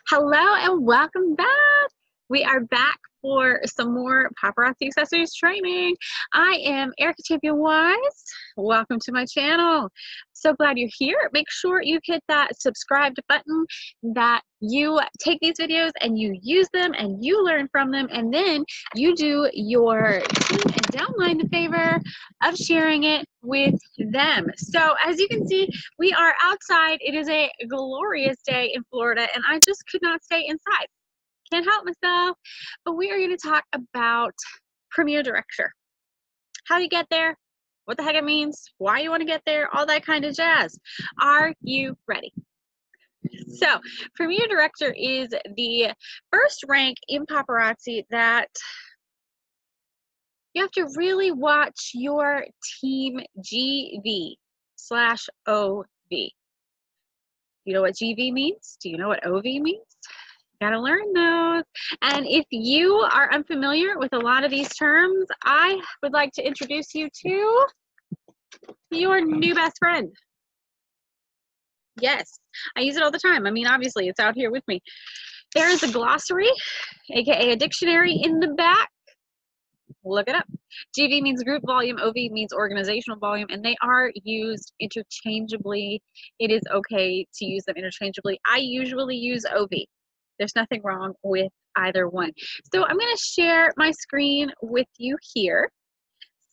Hello and welcome back. We are back for some more paparazzi accessories training. I am Ericka Champion Wise. Welcome to my channel. So glad you're here. Make sure you hit that subscribe button, that you take these videos and you use them and you learn from them, and then you do your team and downline the favor of sharing it with them. So as you can see, we are outside. It is a glorious day in Florida and I just could not stay inside. Can't help myself. But we are going to talk about Premier Director. How you get there, what the heck it means, why you want to get there, all that kind of jazz. Are you ready? So, Premier Director is the first rank in paparazzi that you have to really watch your team GV/OV. You know what GV means? Do you know what OV means? Gotta learn those. And if you are unfamiliar with a lot of these terms, I would like to introduce you to your new best friend. Yes, I use it all the time. I mean, obviously, it's out here with me. There is a glossary, aka a dictionary in the back. Look it up. GV means group volume, OV means organizational volume, and they are used interchangeably. It is okay to use them interchangeably. I usually use OV. There's nothing wrong with either one. So I'm going to share my screen with you here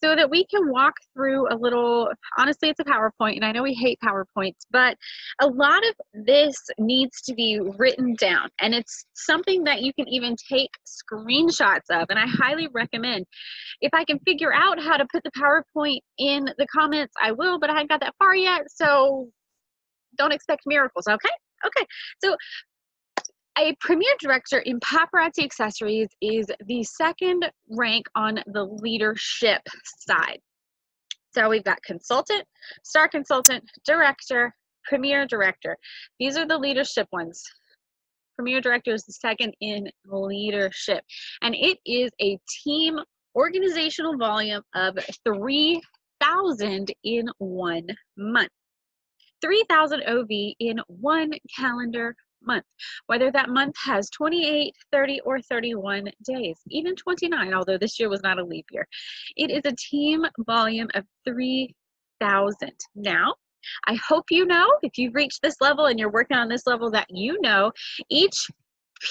so that we can walk through a little. Honestly, it's a PowerPoint, and I know we hate PowerPoints, but a lot of this needs to be written down, and it's something that you can even take screenshots of, and I highly recommend. If I can figure out how to put the PowerPoint in the comments, I will, but I haven't got that far yet, so don't expect miracles, okay? Okay, so a Premier Director in paparazzi accessories is the second rank on the leadership side. So we've got consultant, star consultant, director, Premier Director. These are the leadership ones. Premier Director is the second in leadership. And it is a team organizational volume of 3,000 in 1 month. 3,000 OV in 1 calendar month, whether that month has 28, 30, or 31 days, even 29, although this year was not a leap year. It is a team volume of 3,000. Now, I hope you know, if you've reached this level and you're working on this level, that you know each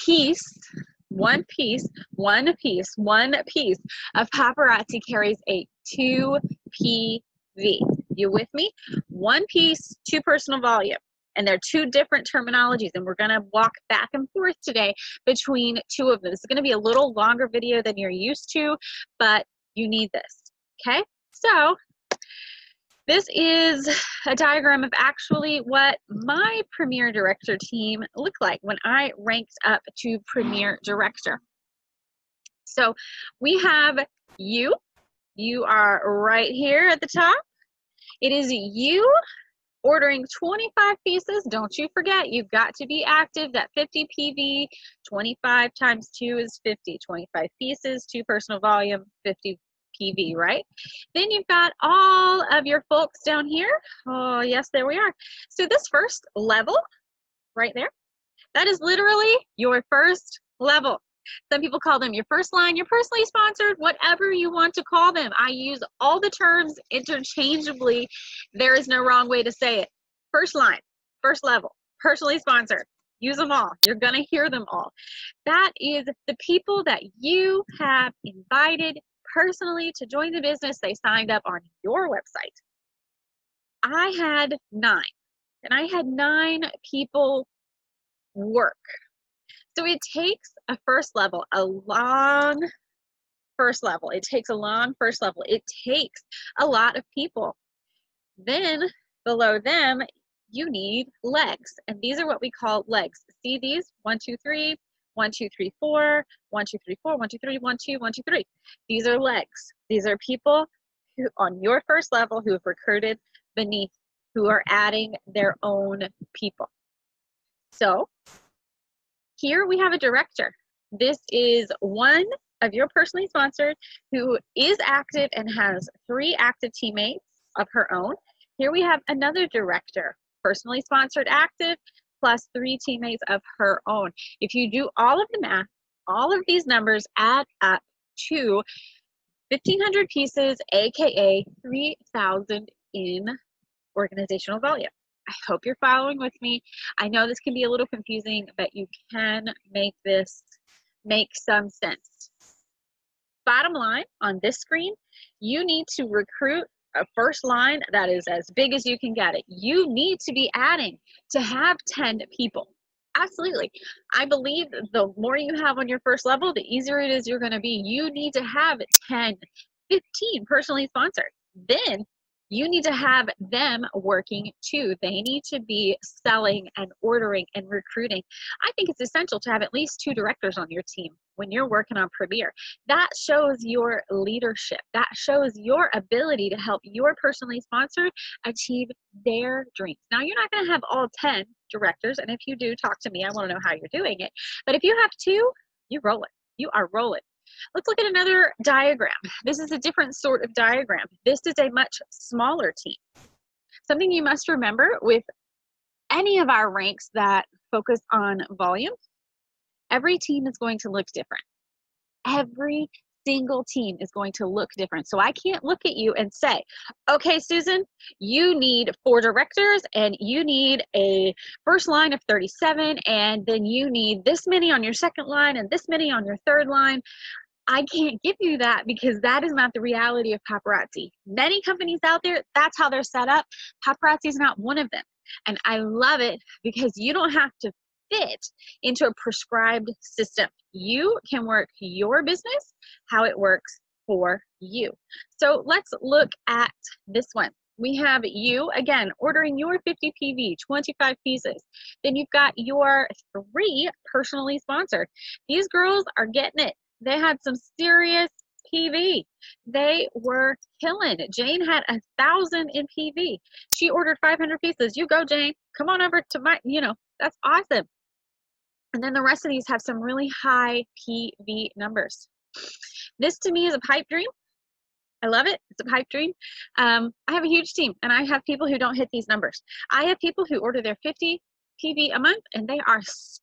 piece, one piece of paparazzi carries a 2 PV. You with me? One piece, 2 personal volume. And they're 2 different terminologies, and we're going to walk back and forth today between 2 of them. This is going to be a little longer video than you're used to, but you need this, okay? So this is a diagram of actually what my Premier Director team looked like when I ranked up to Premier Director. So we have you. You are right here at the top. It is you ordering 25 pieces. Don't you forget, you've got to be active. That 50 PV, 25 times 2 is 50. 25 pieces, 2 personal volume, 50 PV, right? Then you've got all of your folks down here. Oh, yes, there we are. So this first level right there, that is literally your first level. Some people call them your first line, your personally sponsored, whatever you want to call them. I use all the terms interchangeably. There is no wrong way to say it. First line, first level, personally sponsored. Use them all. You're going to hear them all. That is the people that you have invited personally to join the business. They signed up on your website. I had 9, and I had 9 people work. So it takes a first level, a long first level. It takes a long first level. It takes a lot of people. Then below them, you need legs. And these are what we call legs. See these? 1, 2, 3, 1, 2, 3, 4, 1, 2, 3, 4, 1, 2, 3, 1, 2, 1, 2, 3. These are legs. These are people who on your first level who have recruited beneath, who are adding their own people. So here we have a director. This is one of your personally sponsored who is active and has 3 active teammates of her own. Here we have another director, personally sponsored active, plus 3 teammates of her own. If you do all of the math, all of these numbers add up to 1,500 pieces, aka 3,000 in organizational volume. I hope you're following with me. I know this can be a little confusing, but you can make this make some sense. Bottom line on this screen, you need to recruit a first line that is as big as you can get it. You need to be adding to have 10 people. Absolutely. I believe the more you have on your first level, the easier it is you're going to be. You need to have 10, 15 personally sponsored. Then you need to have them working too. They need to be selling and ordering and recruiting. I think it's essential to have at least 2 directors on your team when you're working on Premier. That shows your leadership. That shows your ability to help your personally sponsored achieve their dreams. Now, you're not going to have all 10 directors, and if you do, talk to me. I want to know how you're doing it. But if you have 2, you're rolling. You are rolling. Let's look at another diagram. This is a different sort of diagram. This is a much smaller team. Something you must remember with any of our ranks that focus on volume, every team is going to look different. Every single team is going to look different. So I can't look at you and say, okay, Susan, you need 4 directors and you need a first line of 37, and then you need this many on your second line and this many on your third line. I can't give you that because that is not the reality of Paparazzi. Many companies out there, that's how they're set up. Paparazzi is not one of them. And I love it because you don't have to fit into a prescribed system. You can work your business how it works for you. So let's look at this one. We have you, again, ordering your 50 PV, 25 pieces. Then you've got your 3 personally sponsored. These girls are getting it. They had some serious PV. They were killing. Jane had 1,000 in PV. She ordered 500 pieces. You go, Jane. Come on over to my, that's awesome. And then the rest of these have some really high PV numbers. This to me is a pipe dream. I love it. It's a pipe dream. I have a huge team, and I have people who don't hit these numbers. I have people who order their 50 PV a month, and they are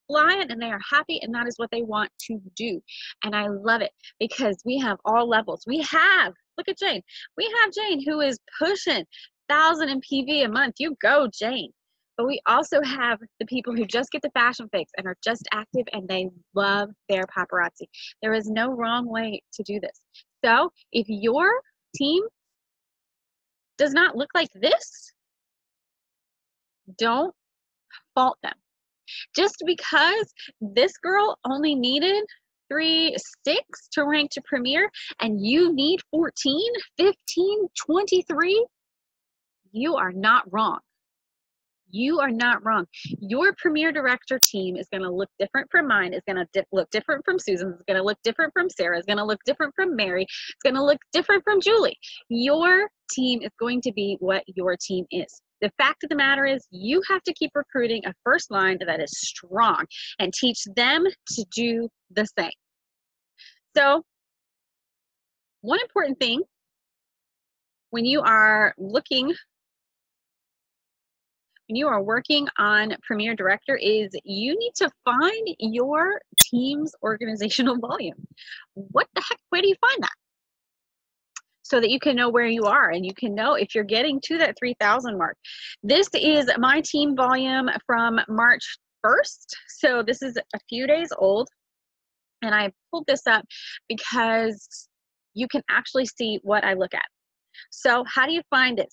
flying and they are happy, and that is what they want to do. And I love it because we have all levels. We have, look at Jane. We have Jane who is pushing 1,000 in PV a month. You go, Jane. But we also have the people who just get the fashion fix and are just active and they love their paparazzi. There is no wrong way to do this. So if your team does not look like this, don't fault them. Just because this girl only needed 3, 6 to rank to Premier and you need 14, 15, 23, you are not wrong. You are not wrong. Your Premier Director team is going to look different from mine. It's going to look different from Susan's. It's going to look different from Sarah. It's going to look different from Mary. It's going to look different from Julie. Your team is going to be what your team is. The fact of the matter is you have to keep recruiting a first line that is strong and teach them to do the same. So one important thing when you are working on Premier Director is you need to find your team's organizational volume. What the heck, where do you find that? So that you can know where you are and you can know if you're getting to that 3,000 mark. This is my team volume from March 1st. So this is a few days old. And I pulled this up because you can actually see what I look at. So how do you find it?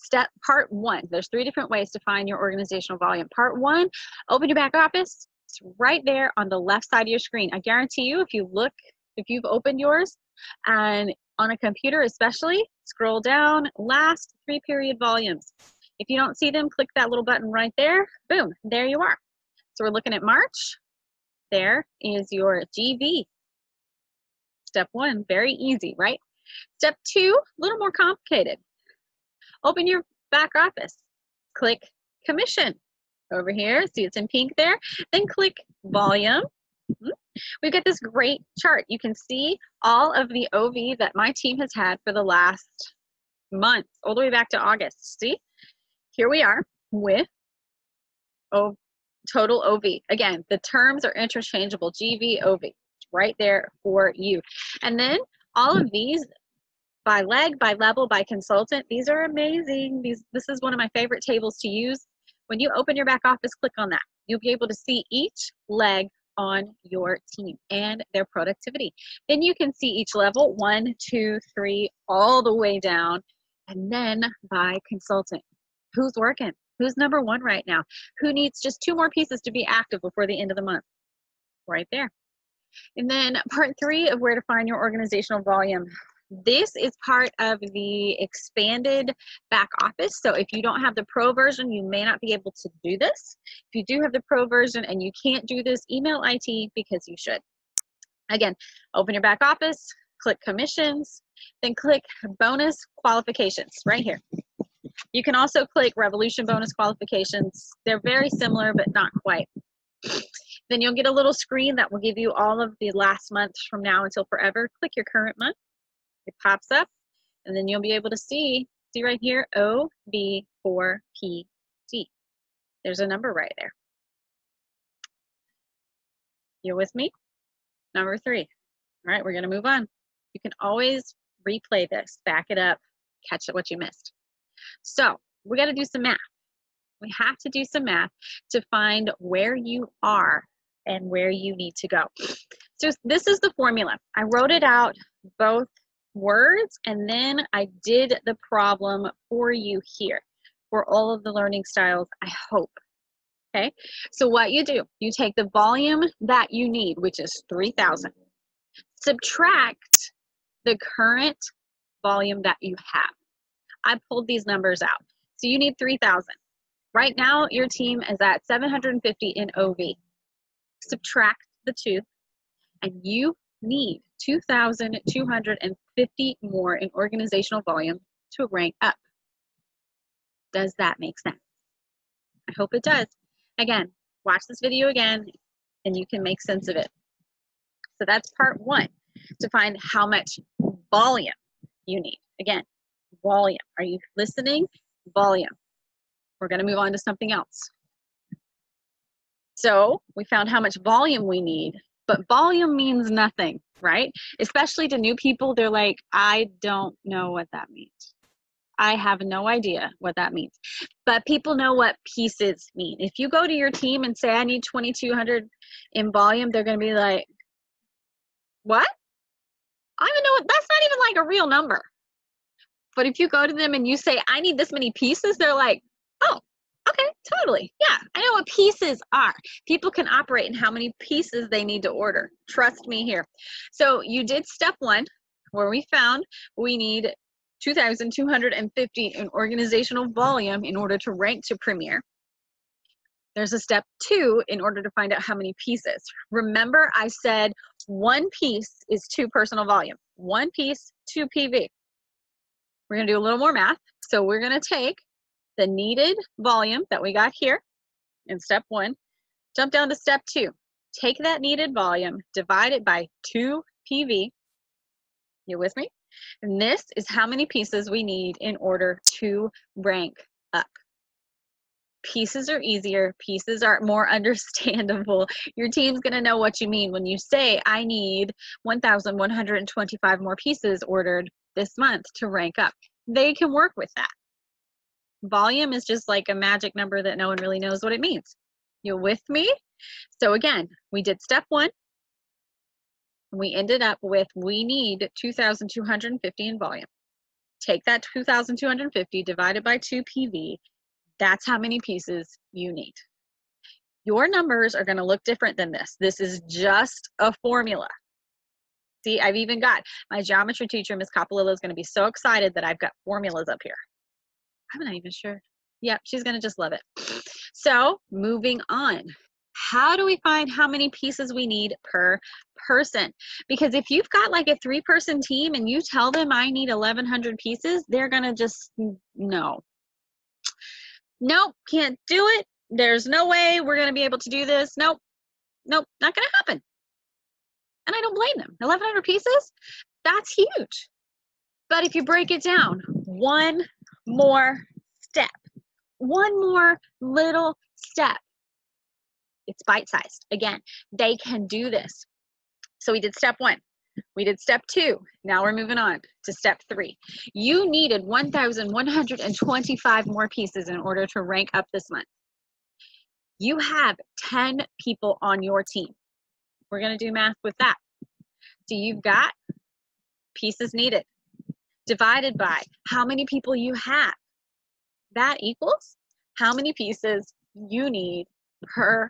Part 1, there's 3 different ways to find your organizational volume. Part 1, open your back office. It's right there on the left side of your screen. I guarantee you if you've opened yours and on a computer especially, scroll down, last 3 period volumes. If you don't see them, click that little button right there. Boom, there you are. So we're looking at March. There is your GV. Step 1, very easy, right? Step 2, a little more complicated. Open your back office. Click Commission over here. See it's in pink there. Then click Volume. We've got this great chart. You can see all of the OV that my team has had for the last month, all the way back to August. See? Here we are with total OV. Again, the terms are interchangeable, GV, OV, right there for you. And then all of these, by leg, by level, by consultant, these are amazing. This is one of my favorite tables to use. When you open your back office, click on that. You'll be able to see each leg on your team and their productivity. Then you can see each level, 1, 2, 3, all the way down, and then by consultant. Who's working? Who's number 1 right now? Who needs just 2 more pieces to be active before the end of the month? Right there. And then part 3 of where to find your organizational volume. This is part of the expanded back office. So if you don't have the pro version, you may not be able to do this. If you do have the pro version and you can't do this, email IT because you should. Again, open your back office, click commissions, then click bonus qualifications right here. You can also click Revolution bonus qualifications. They're very similar, but not quite. Then you'll get a little screen that will give you all of the last months from now until forever. Click your current month. It pops up, and then you'll be able to see right here, OB4PD. There's a number right there. You're with me? Number 3. All right, we're going to move on. You can always replay this, back it up, catch what you missed. So we got to do some math. We have to do some math to find where you are and where you need to go. So this is the formula. I wrote it out both words, and then I did the problem for you here for all of the learning styles, I hope. Okay, so what you do, you take the volume that you need, which is 3,000, subtract the current volume that you have. I pulled these numbers out. So you need 3,000. Right now, your team is at 750 in OV. Subtract the 2, and you need 2,250 more in organizational volume to rank up. Does that make sense? I hope it does. Again, watch this video again, and you can make sense of it. So that's part 1, to find how much volume you need. Again, volume. Are you listening? Volume. We're going to move on to something else. So we found how much volume we need, but volume means nothing, right? Especially to new people, they're like, I don't know what that means. I have no idea what that means. But people know what pieces mean. If you go to your team and say, I need 2,200 in volume, they're going to be like, what? I don't even know what, that's not even like a real number. But if you go to them and you say, I need this many pieces, they're like, oh, okay, totally. Yeah, I know what pieces are. People can operate in how many pieces they need to order. Trust me here. So you did step 1, where we found we need 2,250 in organizational volume in order to rank to Premier. There's a step 2 in order to find out how many pieces. Remember, I said 1 piece is 2 personal volume. 1 piece, 2 PV. We're going to do a little more math. So we're going to take the needed volume that we got here in step 1, jump down to step 2. Take that needed volume, divide it by 2 PV. You with me? And this is how many pieces we need in order to rank up. Pieces are easier. Pieces are more understandable. Your team's going to know what you mean when you say, I need 1,125 more pieces ordered this month to rank up. They can work with that. Volume is just like a magic number that no one really knows what it means. You with me? So again, we did step 1. We ended up with, we need 2,250 in volume. Take that 2,250 divided by 2 PV. That's how many pieces you need. Your numbers are going to look different than this. This is just a formula. See, I've even got my geometry teacher, Ms. Coppola, is going to be so excited that I've got formulas up here. I'm not even sure. Yeah, she's going to just love it. So moving on. How do we find how many pieces we need per person? Because if you've got like a 3-person team and you tell them I need 1,100 pieces, they're going to just, no. Nope, can't do it. There's no way we're going to be able to do this. Nope, nope, not going to happen. And I don't blame them. 1,100 pieces, that's huge. But if you break it down, one more step, one more little step, It's bite-sized. Again, they can do this. So we did step 1. We did step 2. Now we're moving on to step 3. You needed 1,125 more pieces in order to rank up this month. You have 10 people on your team. We're going to do math with that. So you've got pieces needed divided by how many people you have. That equals how many pieces you need per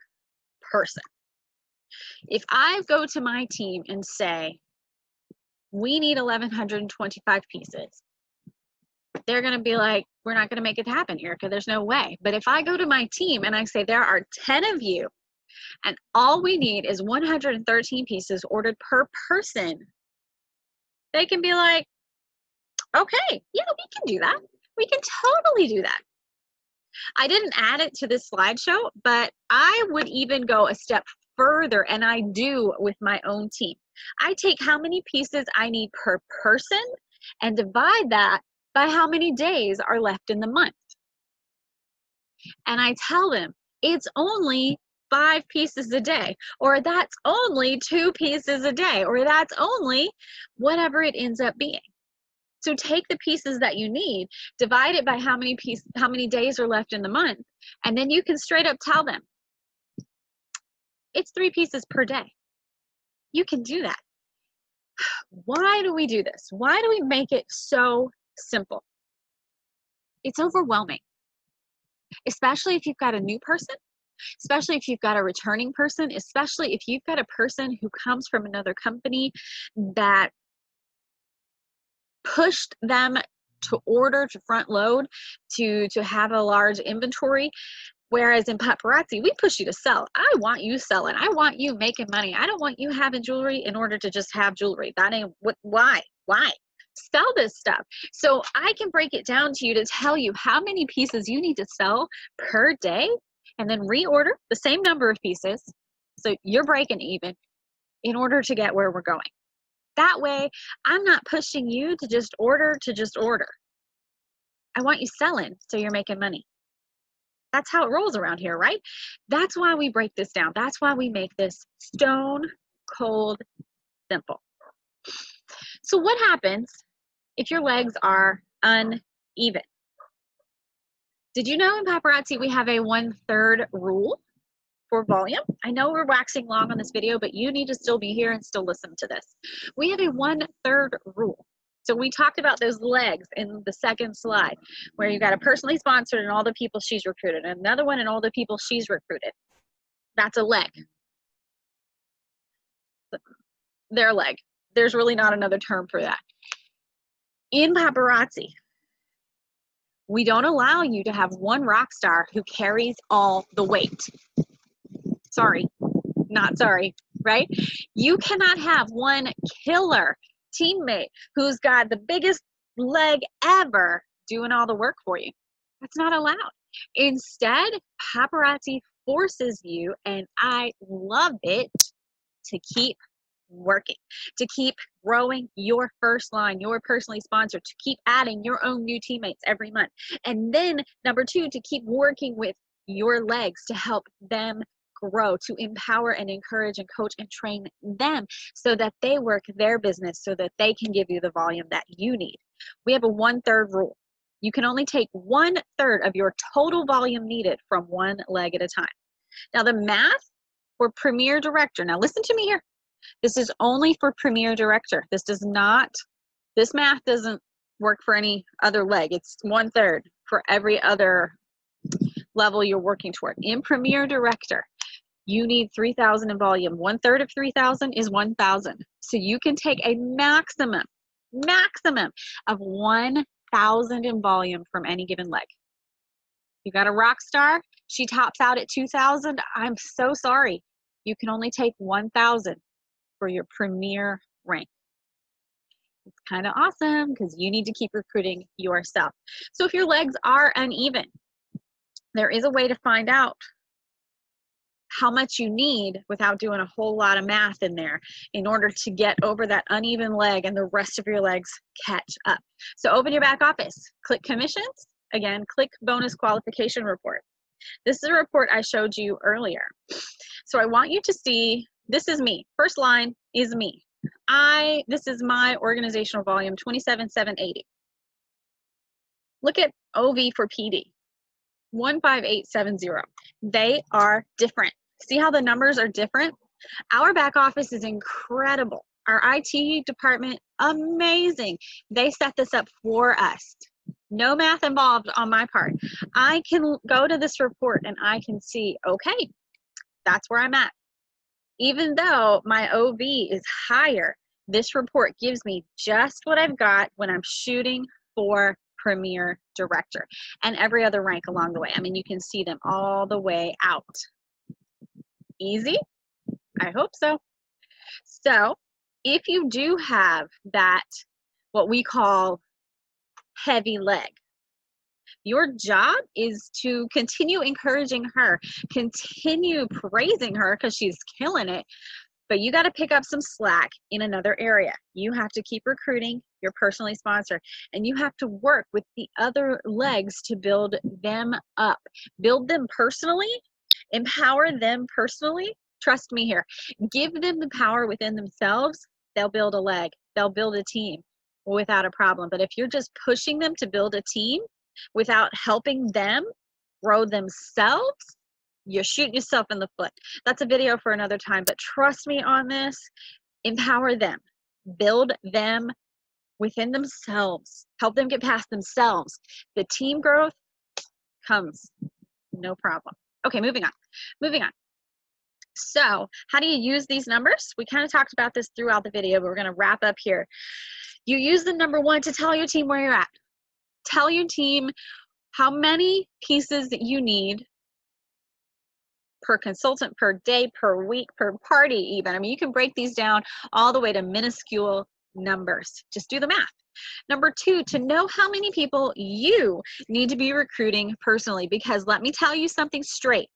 person. If I go to my team and say, we need 1,125 pieces, they're going to be like, we're not going to make it happen, Ericka. There's no way. But if I go to my team and I say, there are 10 of you, and all we need is 113 pieces ordered per person, they can be like, okay, yeah, we can do that. We can totally do that. I didn't add it to this slideshow, but I would even go a step further, and I do with my own team. I take how many pieces I need per person and divide that by how many days are left in the month. And I tell them, it's only 5 pieces a day, or that's only 2 pieces a day, or that's only whatever it ends up being. So take the pieces that you need, divide it by how many days are left in the month, and then you can straight up tell them, it's 3 pieces per day. You can do that. Why do we do this? Why do we make it so simple? It's overwhelming, especially if you've got a new person, especially if you've got a returning person, especially if you've got a person who comes from another company that pushed them to order, to front load, to have a large inventory. Whereas in Paparazzi, we push you to sell. I want you selling. I want you making money. I don't want you having jewelry in order to just have jewelry. That ain't why? Sell this stuff. So I can break it down to you to tell you how many pieces you need to sell per day, and then reorder the same number of pieces. So you're breaking even in order to get where we're going. That way, I'm not pushing you to just order. I want you selling so you're making money. That's how it rolls around here, right? That's why we break this down. That's why we make this stone cold simple. So what happens if your legs are uneven? Did you know in Paparazzi we have a 1/3 rule for volume? I know we're waxing long on this video, but you need to still be here and still listen to this. We have a 1/3 rule. So we talked about those legs in the second slide, where you got a personally sponsored and all the people she's recruited, and another one and all the people she's recruited. That's a leg. Their leg. There's really not another term for that. In Paparazzi, we don't allow you to have one rock star who carries all the weight. Sorry, not sorry, right? You cannot have one killer teammate who's got the biggest leg ever doing all the work for you. That's not allowed. Instead, Paparazzi forces you, and I love it, to keep working, to keep growing your first line, your personally sponsored, to keep adding your own new teammates every month. And then number 2, to keep working with your legs to help them grow, to empower and encourage and coach and train them so that they work their business so that they can give you the volume that you need. We have a 1/3 rule. You can only take 1/3 of your total volume needed from one leg at a time. Now the math for Premier Director, now listen to me here. This is only for Premier Director. This math doesn't work for any other leg. It's 1/3 for every other level you're working toward. In Premier Director, you need 3,000 in volume. 1/3 of 3,000 is 1,000. So you can take a maximum of 1,000 in volume from any given leg. You got a rock star, she tops out at 2,000. I'm so sorry. You can only take 1,000 for your premier rank. It's kind of awesome because you need to keep recruiting yourself. So if your legs are uneven, there is a way to find out how much you need without doing a whole lot of math in there in order to get over that uneven leg and the rest of your legs catch up. So open your back office, click commissions, again, click bonus qualification report. This is a report I showed you earlier. So I want you to see, this is me. First line is me. This is my organizational volume, 27,780. Look at OV for PD, 15870. They are different. See how the numbers are different? Our back office is incredible. Our IT department, amazing. They set this up for us. No math involved on my part. I can go to this report and I can see, okay, that's where I'm at. Even though my OV is higher, this report gives me just what I've got when I'm shooting for Premier Director and every other rank along the way. I mean, you can see them all the way out. Easy? I hope so. So if you do have that, what we call heavy leg, your job is to continue encouraging her, continue praising her because she's killing it, but you got to pick up some slack in another area. You have to keep recruiting, you're personally sponsored, and you have to work with the other legs to build them up. Build them personally, empower them personally. Trust me here. Give them the power within themselves. They'll build a leg. They'll build a team without a problem. But if you're just pushing them to build a team without helping them grow themselves, you're shooting yourself in the foot. That's a video for another time, but trust me on this. Empower them. Build them within themselves. Help them get past themselves. The team growth comes, no problem. Okay, moving on. Moving on. So how do you use these numbers? We kind of talked about this throughout the video, but we're going to wrap up here. You use the number 1 to tell your team where you're at. Tell your team how many pieces that you need per consultant, per day, per week, per party even. I mean, you can break these down all the way to minuscule numbers. Just do the math. Number 2, to know how many people you need to be recruiting personally, because let me tell you something straight.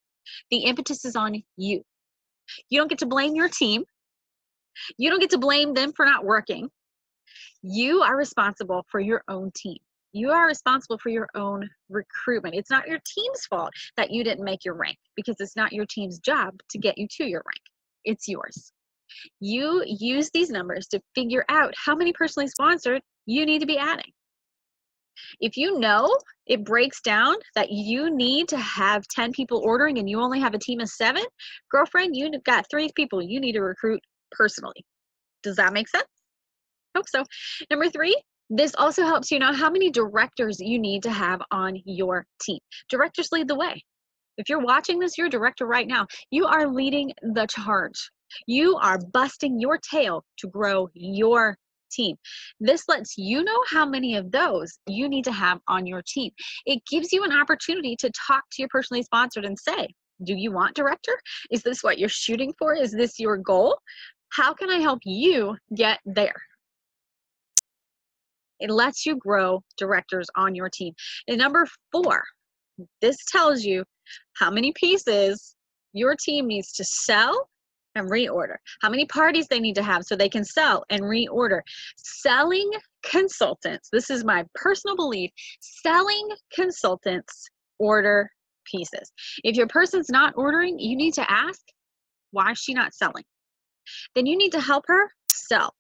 The impetus is on you. You don't get to blame your team. You don't get to blame them for not working. You are responsible for your own team. You are responsible for your own recruitment. It's not your team's fault that you didn't make your rank, because it's not your team's job to get you to your rank. It's yours. You use these numbers to figure out how many personally sponsored you need to be adding. If you know it breaks down that you need to have 10 people ordering and you only have a team of 7, girlfriend, you've got 3 people you need to recruit personally. Does that make sense? Hope so. Number 3, this also helps you know how many directors you need to have on your team. Directors lead the way. If you're watching this, you're a director right now. You are leading the charge. You are busting your tail to grow your team. This lets you know how many of those you need to have on your team. It gives you an opportunity to talk to your personally sponsored and say, do you want director? Is this what you're shooting for? Is this your goal? How can I help you get there? It lets you grow directors on your team. And number 4, this tells you how many pieces your team needs to sell and reorder, how many parties they need to have so they can sell and reorder. Selling consultants, this is my personal belief, selling consultants order pieces. If your person's not ordering, you need to ask, why is she not selling? Then you need to help her sell.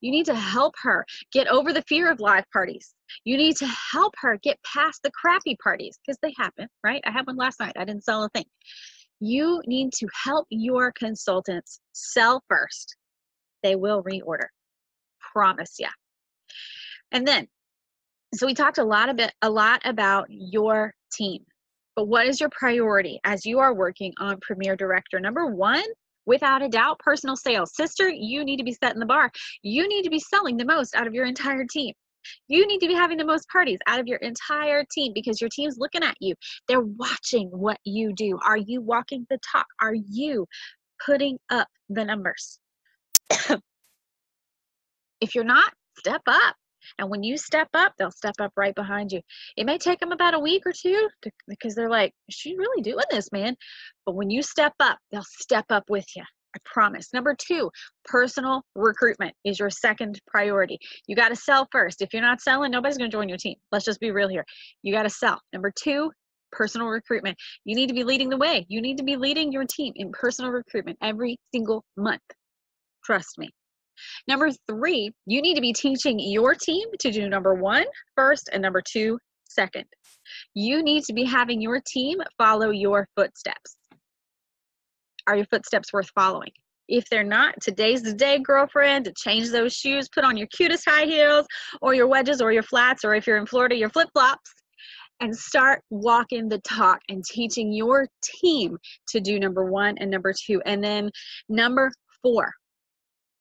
You need to help her get over the fear of live parties. You need to help her get past the crappy parties, because they happen, right? I had one last night. I didn't sell a thing. You need to help your consultants sell first. They will reorder. Promise ya. And then, so we talked a lot about your team. But what is your priority as you are working on Premier Director? Number 1, without a doubt, personal sales. Sister, you need to be setting the bar. You need to be selling the most out of your entire team. You need to be having the most parties out of your entire team, because your team's looking at you. They're watching what you do. Are you walking the talk? Are you putting up the numbers? If you're not, step up. And when you step up, they'll step up right behind you. It may take them about a week or 2 because they're like, is she really doing this, man? But when you step up, they'll step up with you. I promise. Number 2, personal recruitment is your second priority. You got to sell first. If you're not selling, nobody's going to join your team. Let's just be real here. You got to sell. Number 2, personal recruitment. You need to be leading the way. You need to be leading your team in personal recruitment every single month. Trust me. Number 3, you need to be teaching your team to do number 1 first and number 2 second. You need to be having your team follow your footsteps. Are your footsteps worth following? If they're not, today's the day, girlfriend, to change those shoes, put on your cutest high heels or your wedges or your flats, or if you're in Florida, your flip-flops, and start walking the talk and teaching your team to do number 1 and number 2. And then number 4,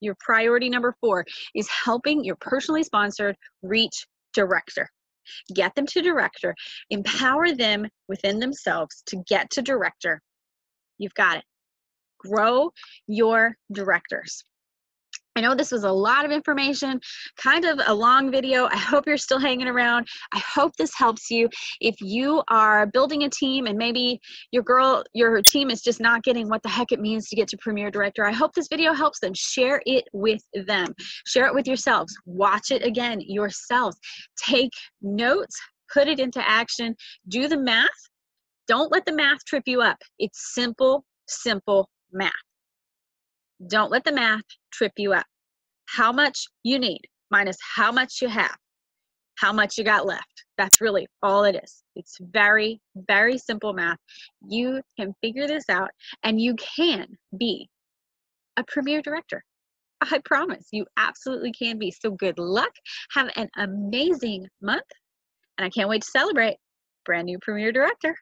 your priority number 4 is helping your personally sponsored reach director. Get them to director, empower them within themselves to get to director. You've got it. Grow your directors. I know this was a lot of information, kind of a long video. I hope you're still hanging around. I hope this helps you. If you are building a team and maybe your team is just not getting what the heck it means to get to Premier Director, I hope this video helps them. Share it with them. Share it with yourselves. Watch it again yourselves. Take notes, put it into action, do the math. Don't let the math trip you up. It's simple, simple math. Don't let the math trip you up. How much you need minus how much you have, how much you got left. That's really all it is. It's very, very simple math. You can figure this out and you can be a Premier Director. I promise you absolutely can be. So good luck. Have an amazing month. And I can't wait to celebrate brand new Premier Director.